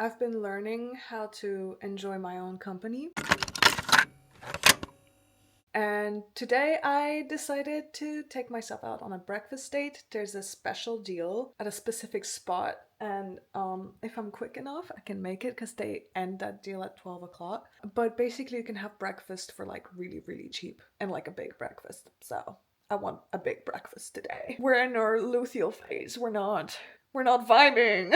I've been learning how to enjoy my own company. And today I decided to take myself out on a breakfast date. There's a special deal at a specific spot, and if I'm quick enough, I can make it because they end that deal at 12 o'clock. But basically, you can have breakfast for like really, really cheap and like a big breakfast. So I want a big breakfast today. We're in our luteal phase. We're not vibing.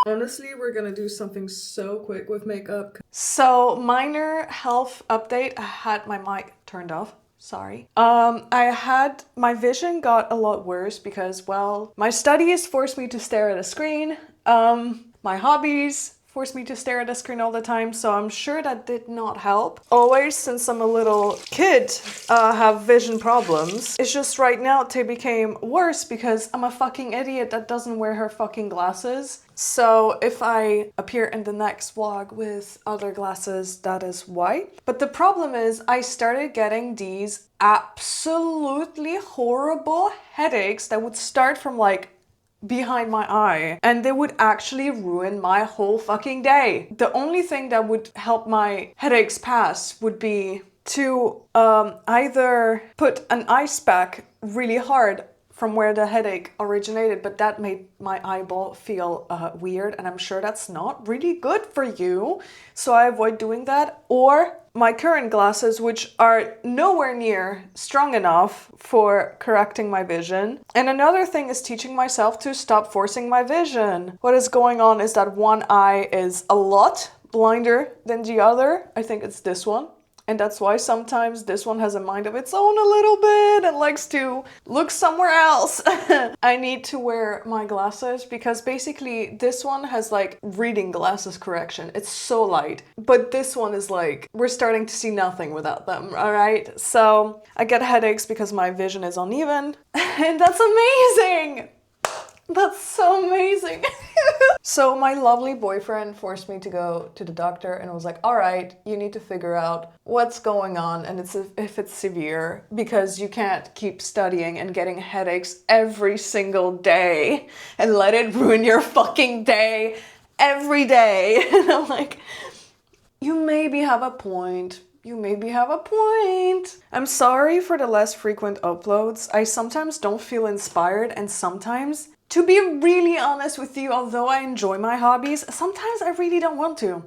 Honestly, we're gonna do something so quick with makeup. So, minor health update. I had my mic turned off. Sorry. My vision got a lot worse because, well, my studies forced me to stare at a screen. My hobbies forced me to stare at a screen all the time, so I'm sure that did not help. Always, since I'm a little kid, have vision problems. It's just right now they became worse because I'm a fucking idiot that doesn't wear her fucking glasses. So if I appear in the next vlog with other glasses, that is why. But the problem is I started getting these absolutely horrible headaches that would start from like behind my eye, and they would actually ruin my whole fucking day. The only thing that would help my headaches pass would be to either put an ice pack really hard from where the headache originated, but that made my eyeball feel weird, and I'm sure that's not really good for you, so I avoid doing that. Or my current glasses, which are nowhere near strong enough for correcting my vision. And another thing is teaching myself to stop forcing my vision. What is going on is that one eye is a lot blinder than the other. I think it's this one. And that's why sometimes this one has a mind of its own a little bit and likes to look somewhere else. I need to wear my glasses because basically this one has like reading glasses correction. It's so light. But this one is like, we're starting to see nothing without them, all right? So I get headaches because my vision is uneven. And that's amazing! That's so amazing. So my lovely boyfriend forced me to go to the doctor and was like, all right, you need to figure out what's going on and if it's severe, because you can't keep studying and getting headaches every single day and let it ruin your fucking day every day. And I'm like, you maybe have a point. You maybe have a point. I'm sorry for the less frequent uploads. I sometimes don't feel inspired, and sometimes, to be really honest with you, although I enjoy my hobbies, sometimes I really don't want to.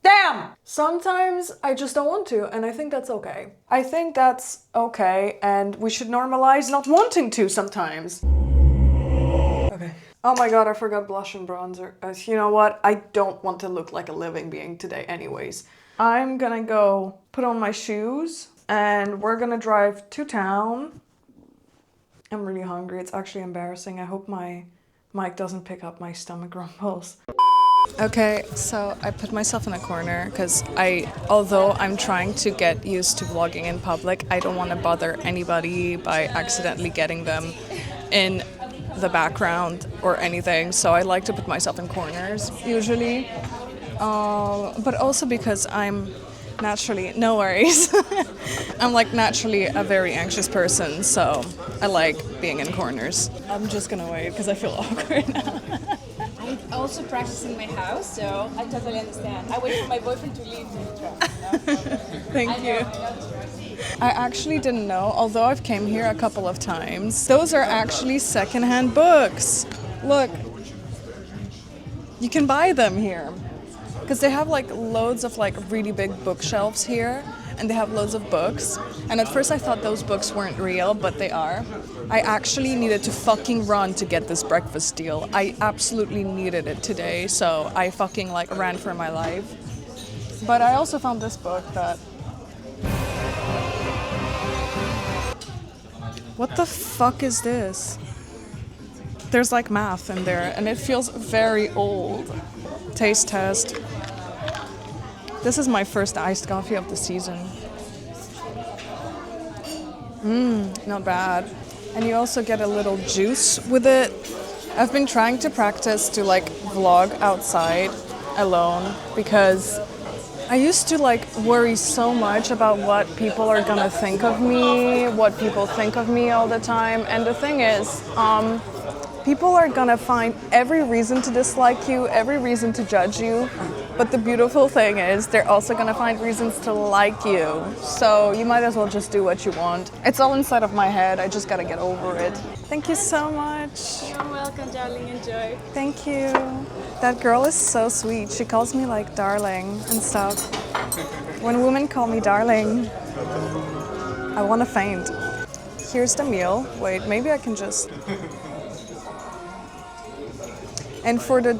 Damn! Sometimes I just don't want to, and I think that's okay. I think that's okay, and we should normalize not wanting to sometimes. Okay. Oh my god, I forgot blush and bronzer. You know what? I don't want to look like a living being today anyways. I'm gonna go put on my shoes, and we're gonna drive to town. I'm really hungry. It's actually embarrassing. I hope my mic doesn't pick up my stomach rumbles. Okay, so I put myself in a corner because although I'm trying to get used to vlogging in public, I don't want to bother anybody by accidentally getting them in the background or anything. So I like to put myself in corners usually, but also because I'm naturally, no worries. I'm like naturally a very anxious person, so I like being in corners. I'm just gonna wait because I feel awkward now. I'm also practicing in my house, so I totally understand. I wait for my boyfriend to leave to try. Thank you. I actually didn't know, although I've came here a couple of times, those are actually secondhand books. Look, you can buy them here. Because they have like loads of like really big bookshelves here, and they have loads of books. And at first I thought those books weren't real, but they are. I actually needed to fucking run to get this breakfast deal. I absolutely needed it today, so I fucking like ran for my life. But I also found this book that... What the fuck is this? There's like math in there, and it feels very old. Taste test. This is my first iced coffee of the season. Not bad. And you also get a little juice with it. I've been trying to practice to like vlog outside alone because I used to like worry so much about what people are gonna think of me, what people think of me all the time. And the thing is, People are gonna find every reason to dislike you, every reason to judge you. But the beautiful thing is they're also gonna find reasons to like you. So you might as well just do what you want. It's all inside of my head. I just gotta get over it. Thank you so much. You're welcome, darling. Enjoy. Thank you. That girl is so sweet. She calls me like darling and stuff. When women call me darling, I want to faint. Here's the meal. Wait, maybe I can just... And for the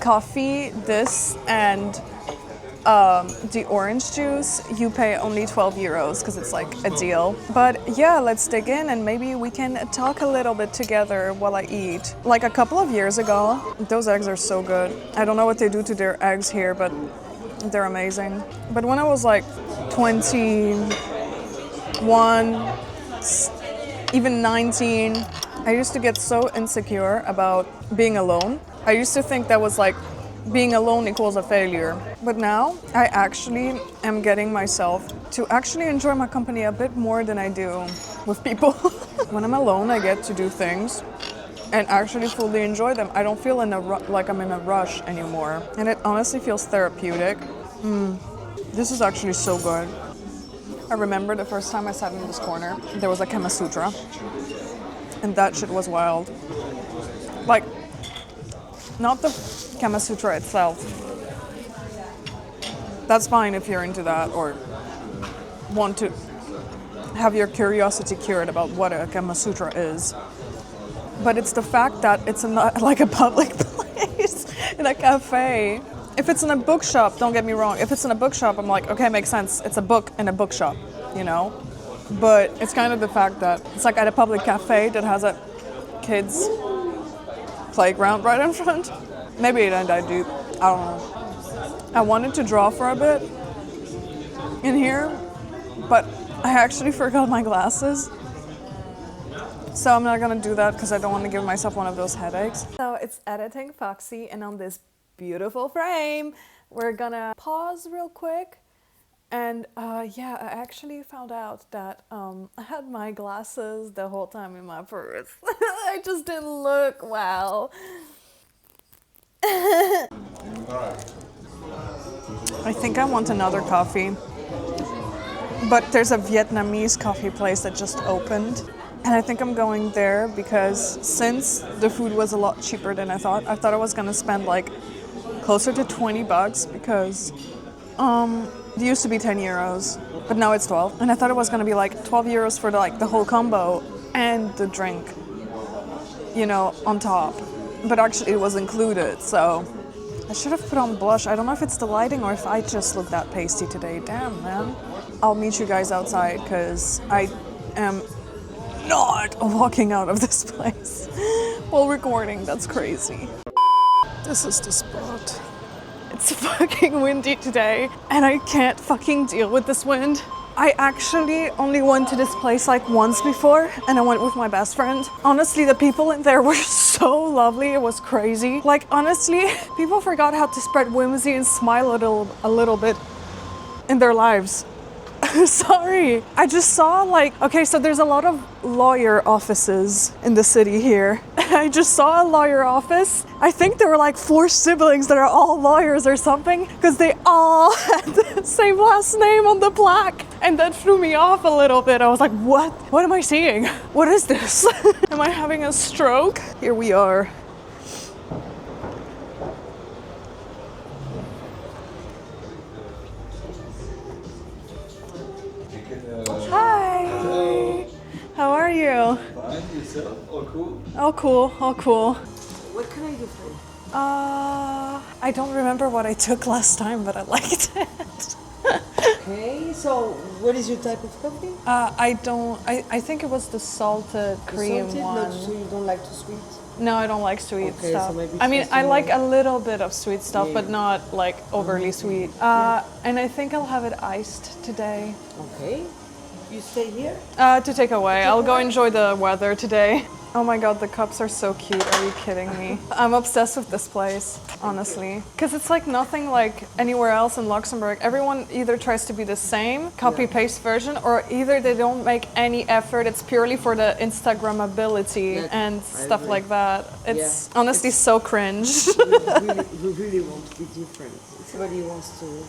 coffee, this and the orange juice, you pay only 12 euros because it's like a deal. But yeah, let's dig in and maybe we can talk a little bit together while I eat. Like a couple of years ago, those eggs are so good. I don't know what they do to their eggs here, but they're amazing. But when I was like 21, even 19, I used to get so insecure about being alone. I used to think that was like being alone equals a failure. But now I actually am getting myself to actually enjoy my company a bit more than I do with people. When I'm alone, I get to do things and actually fully enjoy them. I don't feel like I'm in a rush anymore. And it honestly feels therapeutic. This is actually so good. I remember the first time I sat in this corner, there was a Kama Sutra. And that shit was wild. Like, not the Kama Sutra itself. That's fine if you're into that or want to have your curiosity cured about what a Kama Sutra is. But it's the fact that it's not like a public place, in a cafe. If it's in a bookshop, don't get me wrong. If it's in a bookshop, I'm like, okay, makes sense. It's a book in a bookshop, you know? But it's kind of the fact that it's like at a public cafe that has a kids' playground right in front. Maybe it and I do. I don't know. I wanted to draw for a bit in here, but I actually forgot my glasses. So I'm not gonna do that because I don't want to give myself one of those headaches. So it's editing Foxy, and on this beautiful frame, we're gonna pause real quick. And yeah, I actually found out that I had my glasses the whole time in my purse. I just didn't look well. I think I want another coffee. But there's a Vietnamese coffee place that just opened. And I think I'm going there because since the food was a lot cheaper than I thought I was gonna spend like closer to 20 bucks because it used to be 10 euros, but now it's 12. And I thought it was gonna be like 12 euros for the whole combo and the drink, you know, on top. But actually it was included, so I should have put on blush. I don't know if it's the lighting or if I just look that pasty today. Damn, man. I'll meet you guys outside because I am not walking out of this place while recording. That's crazy. This is the spot. It's fucking windy today and I can't fucking deal with this wind. I actually only went to this place like once before and I went with my best friend. Honestly, the people in there were so lovely. It was crazy. Like, honestly, people forgot how to spread whimsy and smile a little bit in their lives. Sorry. I just saw okay, so there's a lot of lawyer offices in the city here. I just saw a lawyer office. I think there were like 4 siblings that are all lawyers or something because they all had the same last name on the plaque. And that threw me off a little bit. I was like, what? What am I seeing? What is this? Am I having a stroke? Here we are. Hi. How are you? Fine, yourself? All cool? All cool, all cool. What can I do for you? I don't remember what I took last time, but I liked it. Okay, so what is your type of coffee? I think it was the salted cream Salted? one. Not, so you don't like too sweet? No, I don't like sweet Okay, stuff. so maybe I mean, just I a like more- a little bit of sweet stuff, Yeah. but not like overly sweet. And I think I'll have it iced today. Okay. You stay here? To take away. I'll go enjoy the weather today. Oh my god, the cups are so cute. Are you kidding me? I'm obsessed with this place, honestly. Because it's like nothing like anywhere else in Luxembourg. Everyone either tries to be the same, copy-paste version, or either they don't make any effort. It's purely for the Instagrammability and stuff like that. It's honestly so cringe. We really want to be different. Everybody wants to.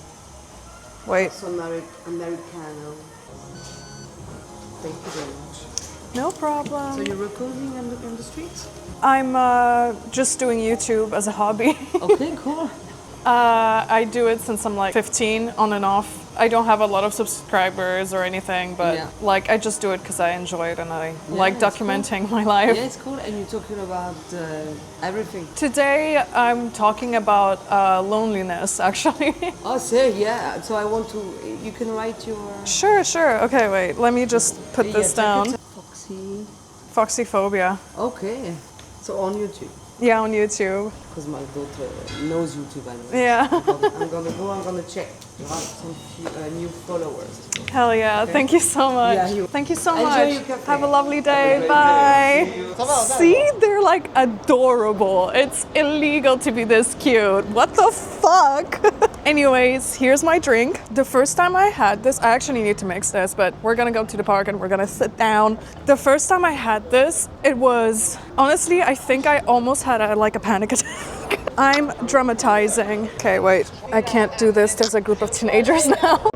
Wait. So Americano. Thank you very much. No problem. So you're recording on the streets? I'm just doing YouTube as a hobby. Okay, cool. I do it since I'm like 15, on and off. I don't have a lot of subscribers or anything, but like I just do it because I enjoy it and I like documenting my life. Yeah, it's cool. And you're talking about everything. Today I'm talking about loneliness, actually. Oh, so yeah. So I want to. You can write your. Sure. Okay, wait. Let me just put this down. Foxy. Foxyphobia. Okay. So on YouTube. Yeah, on YouTube. Because my daughter knows YouTube anyway. Yeah. I'm gonna check. You have some new followers. Hell yeah, okay. Thank you so much. Yeah, Thank you so enjoy much. your cafe. Have a lovely day. Bye. See, they're like adorable. It's illegal to be this cute. What the fuck? Anyways, here's my drink. The first time I had this, I actually need to mix this, but we're gonna go to the park and we're gonna sit down. The first time I had this, it was, honestly, I think I almost had a panic attack. I'm dramatizing. Okay, wait, I can't do this. There's a group of teenagers now.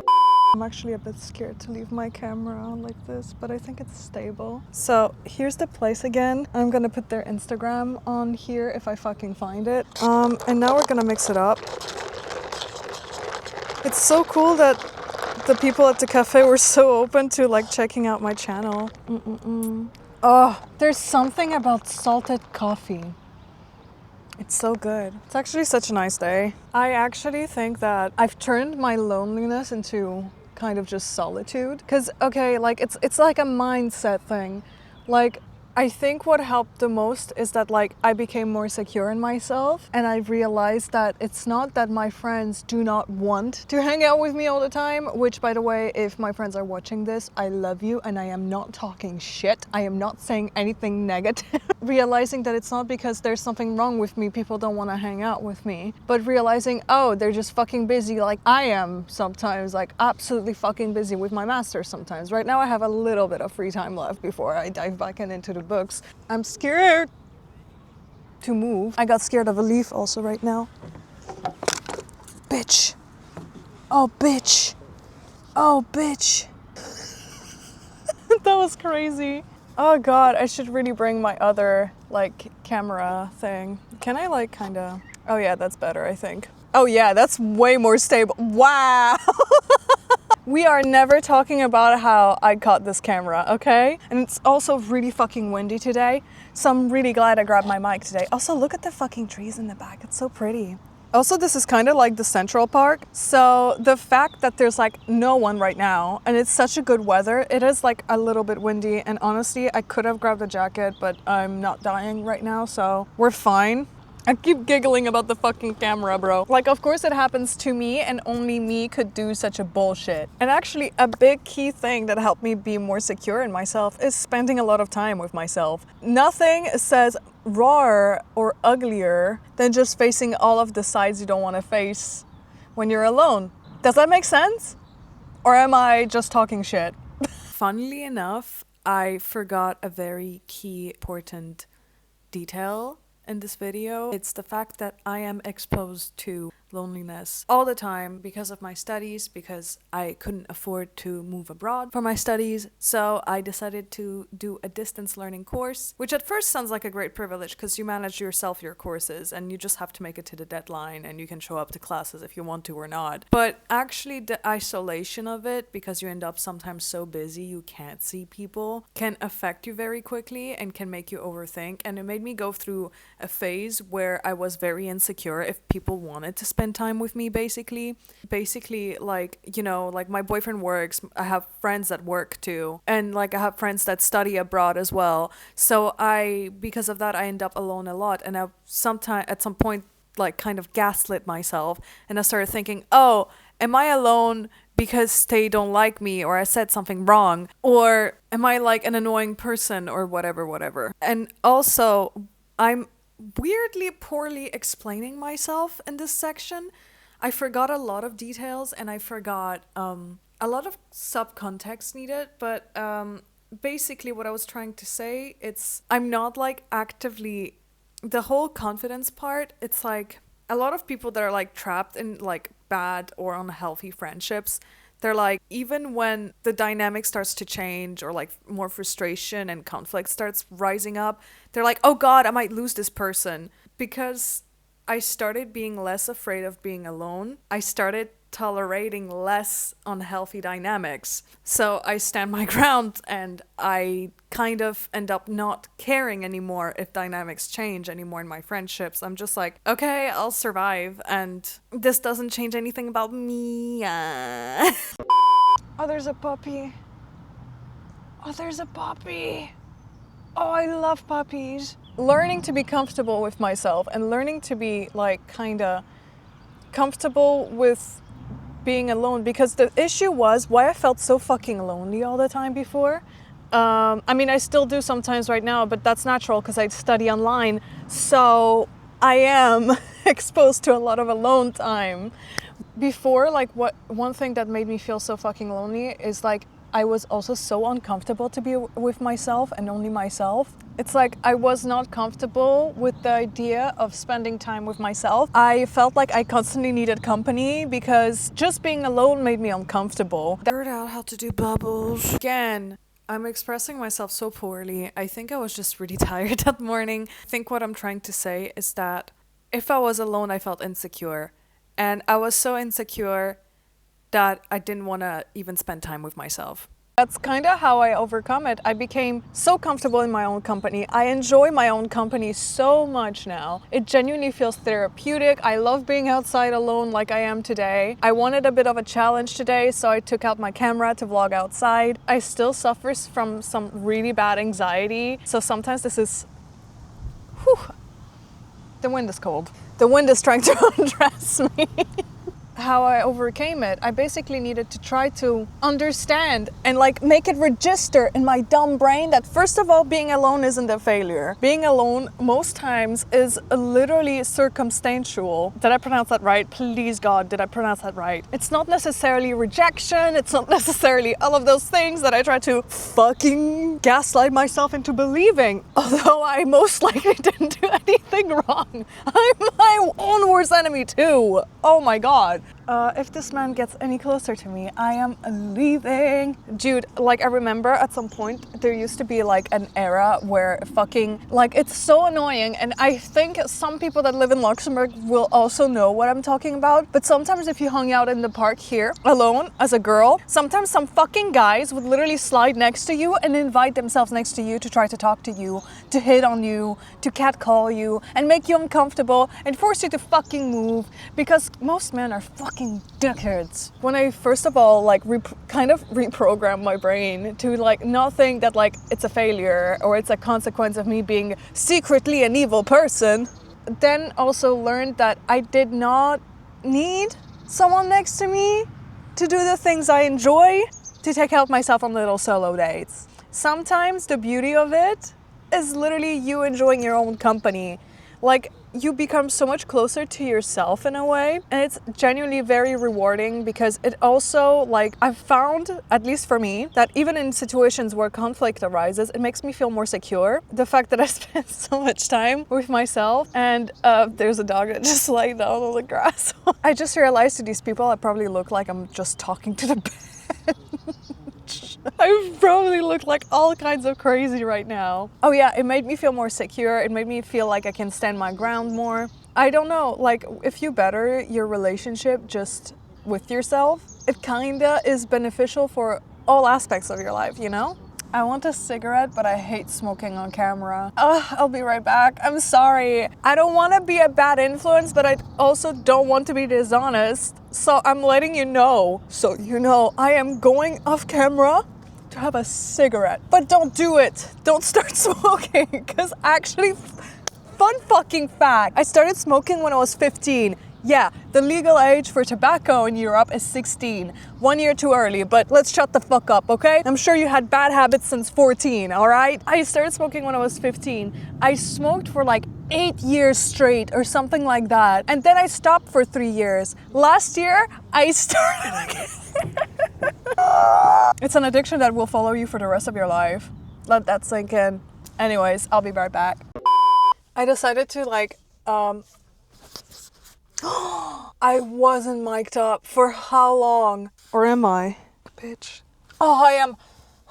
I'm actually a bit scared to leave my camera on like this, but I think it's stable. So here's the place again. I'm gonna put their Instagram on here if I fucking find it. And now we're gonna mix it up. It's so cool that the people at the cafe were so open to like checking out my channel. Oh, there's something about salted coffee. It's so good. It's actually such a nice day. I actually think that I've turned my loneliness into kind of just solitude. Cause okay, like it's like a mindset thing. Like I think what helped the most is that like I became more secure in myself and I realized that it's not that my friends do not want to hang out with me all the time, which by the way, if my friends are watching this, I love you and I am not talking shit. I am not saying anything negative. Realizing that it's not because there's something wrong with me, people don't want to hang out with me, but realizing, oh, they're just fucking busy like I am sometimes, like absolutely fucking busy with my master's sometimes. Right now I have a little bit of free time left before I dive back into the books. I'm scared to move. I got scared of a leaf also right now. Bitch. Oh, bitch. Oh, bitch. That was crazy. Oh God, I should really bring my other like camera thing. Can I like kinda, oh yeah, that's better I think. Oh yeah, that's way more stable. Wow. We are never talking about how I caught this camera, okay? And it's also really fucking windy today, so I'm really glad I grabbed my mic today. Also, look at the fucking trees in the back. It's so pretty. Also, this is kind of like the Central Park. So the fact that there's like no one right now and it's such a good weather, it is like a little bit windy. And honestly, I could have grabbed a jacket, but I'm not dying right now, so we're fine. I keep giggling about the fucking camera, bro. Like, of course it happens to me and only me could do such a bullshit. And actually, a big key thing that helped me be more secure in myself is spending a lot of time with myself. Nothing says rawer or uglier than just facing all of the sides you don't want to face when you're alone. Does that make sense? Or am I just talking shit? Funnily enough, I forgot a very key important detail in this video. It's the fact that I am exposed to loneliness all the time because of my studies, because I couldn't afford to move abroad for my studies. So I decided to do a distance learning course, which at first sounds like a great privilege because you manage yourself your courses and you just have to make it to the deadline and you can show up to classes if you want to or not. But actually the isolation of it, because you end up sometimes so busy you can't see people, can affect you very quickly and can make you overthink. And it made me go through a phase where I was very insecure if people wanted to spend time with me, basically like, you know, like my boyfriend works, I have friends that work too, and like I have friends that study abroad as well, so because of that I end up alone a lot. And I at some point like kind of gaslit myself and I started thinking, oh, am I alone because they don't like me or I said something wrong? Or am I like an annoying person or whatever? And also, I'm weirdly poorly explaining myself in this section. I forgot a lot of details and I forgot a lot of subcontext needed, but basically what I was trying to say, it's I'm not like actively the whole confidence part. It's like a lot of people that are like trapped in like bad or unhealthy friendships, they're like, even when the dynamic starts to change or like more frustration and conflict starts rising up, they're like, oh God, I might lose this person. Because I started being less afraid of being alone, I started tolerating less unhealthy dynamics. So I stand my ground and I kind of end up not caring anymore if dynamics change anymore in my friendships. I'm just like, okay, I'll survive and this doesn't change anything about me. Oh, there's a puppy. Oh, there's a puppy. Oh, I love puppies. Learning to be comfortable with myself and learning to be like kind of comfortable with being alone, because the issue was why I felt so fucking lonely all the time before. I mean, I still do sometimes right now, but that's natural because I study online. So I am exposed to a lot of alone time. Before, like one thing that made me feel so fucking lonely is like I was also so uncomfortable to be with myself and only myself. It's like I was not comfortable with the idea of spending time with myself. I felt like I constantly needed company because just being alone made me uncomfortable. I figured out how to do bubbles. Again, I'm expressing myself so poorly. I think I was just really tired that morning. I think what I'm trying to say is that if I was alone, I felt insecure. And I was so insecure that I didn't want to even spend time with myself. That's kind of how I overcome it. I became so comfortable in my own company. I enjoy my own company so much now. It genuinely feels therapeutic. I love being outside alone like I am today. I wanted a bit of a challenge today, so I took out my camera to vlog outside. I still suffer from some really bad anxiety, so sometimes this is... Whew, the wind is cold. The wind is trying to undress me. How I overcame it, I basically needed to try to understand and like make it register in my dumb brain that first of all, being alone isn't a failure. Being alone most times is literally circumstantial. Did I pronounce that right? Please God, did I pronounce that right? It's not necessarily rejection, it's not necessarily all of those things that I try to fucking gaslight myself into believing. Although I most likely didn't do anything wrong. I'm my own worst enemy too. Oh my God. If this man gets any closer to me, I am leaving. Dude, like I remember at some point there used to be like an era where fucking, like it's so annoying, and I think some people that live in Luxembourg will also know what I'm talking about, but sometimes if you hung out in the park here alone as a girl, sometimes some fucking guys would literally slide next to you and invite themselves next to you to try to talk to you, to hit on you, to catcall you, and make you uncomfortable and force you to fucking move, because most men are fucking dickheads. When I first of all like kind of reprogrammed my brain to like not think that like it's a failure or it's a consequence of me being secretly an evil person, then also learned that I did not need someone next to me to do the things I enjoy, to take out myself on little solo dates. Sometimes the beauty of it is literally you enjoying your own company. Like, you become so much closer to yourself in a way, and it's genuinely very rewarding because it also, like, I've found, at least for me, that even in situations where conflict arises, it makes me feel more secure. The fact that I spend so much time with myself, and there's a dog that just laid down on the grass. I just realized to these people I probably look like I'm just talking to the bed. I probably look like all kinds of crazy right now. Oh yeah, it made me feel more secure. It made me feel like I can stand my ground more. I don't know, like if you better your relationship just with yourself, it kinda is beneficial for all aspects of your life, you know? I want a cigarette, but I hate smoking on camera. I'll be right back. I'm sorry. I don't want to be a bad influence, but I also don't want to be dishonest. So I'm letting you know. So you know, I am going off camera to have a cigarette. But don't do it. Don't start smoking. Because actually, fun fucking fact, I started smoking when I was 15. Yeah, the legal age for tobacco in Europe is 16. 1 year too early, but let's shut the fuck up, okay? I'm sure you had bad habits since 14, alright? I started smoking when I was 15. I smoked for like 8 years straight or something like that. And then I stopped for 3 years. Last year, I started again. It's an addiction that will follow you for the rest of your life. Let that sink in. Anyways, I'll be right back. I decided to I wasn't mic'd up for how long? Or am I? Bitch. Oh, I am.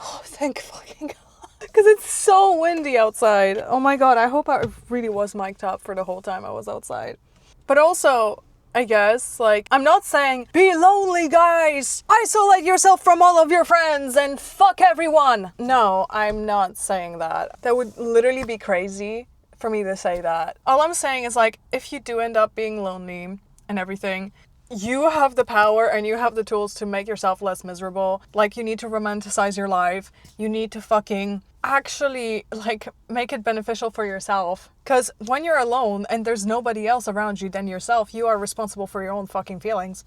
Oh, thank fucking God. Because it's so windy outside. Oh my God, I hope I really was mic'd up for the whole time I was outside. But also, I guess, like, I'm not saying, be lonely, guys! Isolate yourself from all of your friends and fuck everyone! No, I'm not saying that. That would literally be crazy for me to say that. All I'm saying is, like, if you do end up being lonely and everything, you have the power and you have the tools to make yourself less miserable. Like, you need to romanticize your life. You need to fucking actually, like, make it beneficial for yourself. Because when you're alone and there's nobody else around you than yourself, you are responsible for your own fucking feelings.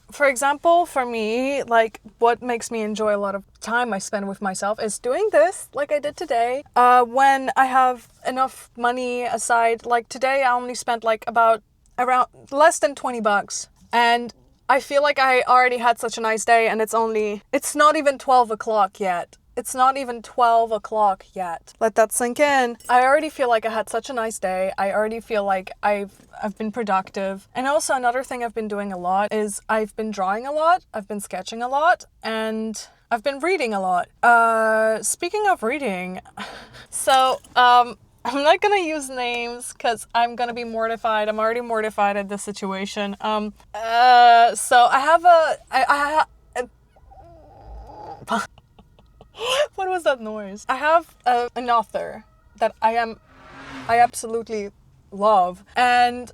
For example, for me, like, what makes me enjoy a lot of time I spend with myself is doing this, like I did today. When I have enough money aside, like today I only spent like around less than 20 bucks. And I feel like I already had such a nice day, and it's not even 12 o'clock yet. It's not even 12 o'clock yet. Let that sink in. I already feel like I had such a nice day. I already feel like I've been productive. And also another thing I've been doing a lot is I've been drawing a lot, I've been sketching a lot, and I've been reading a lot. Speaking of reading, so I'm not gonna use names because I'm gonna be mortified. I'm already mortified at this situation. So I have what was that noise? I have an author that I absolutely love. And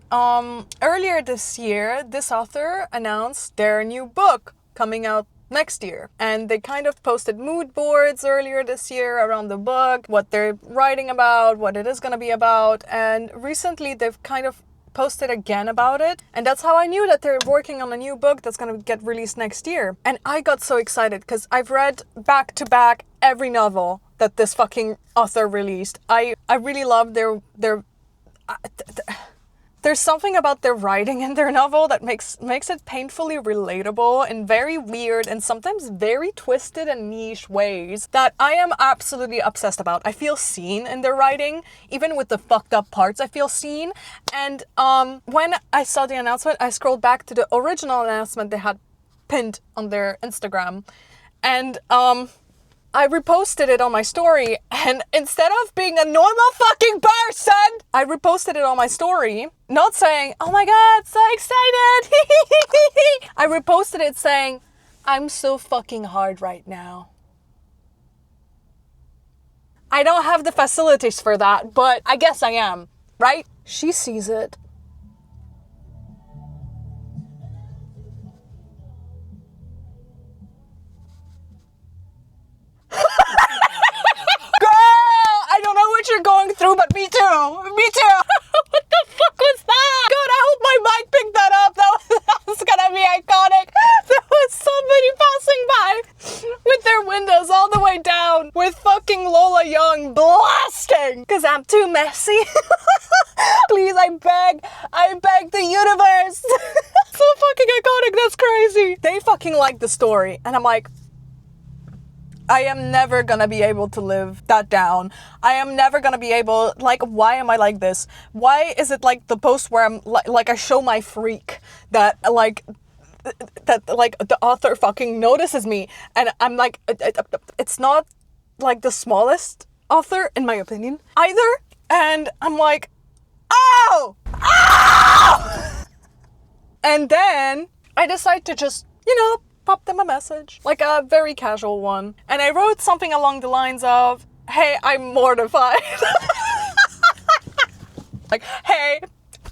earlier this year, this author announced their new book coming out next year. And they kind of posted mood boards earlier this year around the book, what they're writing about, what it is going to be about. And recently they've kind of posted again about it, and that's how I knew that they're working on a new book that's gonna get released next year. And I got so excited because I've read back to back every novel that this fucking author released. I really love there's something about their writing in their novel that makes it painfully relatable in very weird and sometimes very twisted and niche ways that I am absolutely obsessed about. I feel seen in their writing, even with the fucked up parts I feel seen. And when I saw the announcement, I scrolled back to the original announcement they had pinned on their Instagram, and I reposted it on my story, and instead of being a normal fucking person, I reposted it on my story, not saying, oh my God, so excited. I reposted it saying, I'm so fucking hard right now. I don't have the facilities for that, but I guess I am, right? She sees it. You're going through, but me too. What the fuck was that? God, I hope my mic picked that up. That was gonna be iconic. There was somebody passing by with their windows all the way down with fucking Lola Young blasting because I'm too messy. Please, I beg the universe. So fucking iconic, that's crazy. They fucking like the story, and I'm like, I am never gonna be able to live that down. I am never gonna be able, like, why am I like this? Why is it like the post where I'm like I show my freak that the author fucking notices me, and I'm like, it's not like the smallest author in my opinion either, and I'm like, oh! And then I decide to just, pop them a message, like a very casual one. And I wrote something along the lines of, hey, I'm mortified. Like, hey,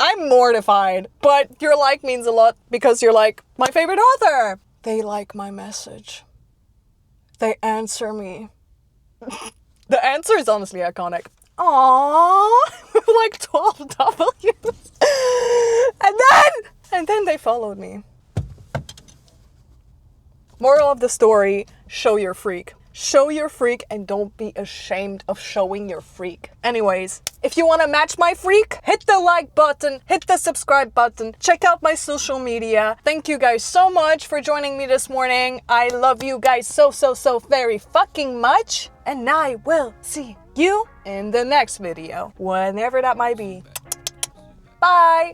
I'm mortified, but your like means a lot because you're like my favorite author. They like my message. They answer me. The answer is honestly iconic. Aww, like 12 W's. And then they followed me. Moral of the story, show your freak. Show your freak and don't be ashamed of showing your freak. Anyways, if you want to match my freak, hit the like button, hit the subscribe button, check out my social media. Thank you guys so much for joining me this morning. I love you guys so very fucking much. And I will see you in the next video, whenever that might be. Bye!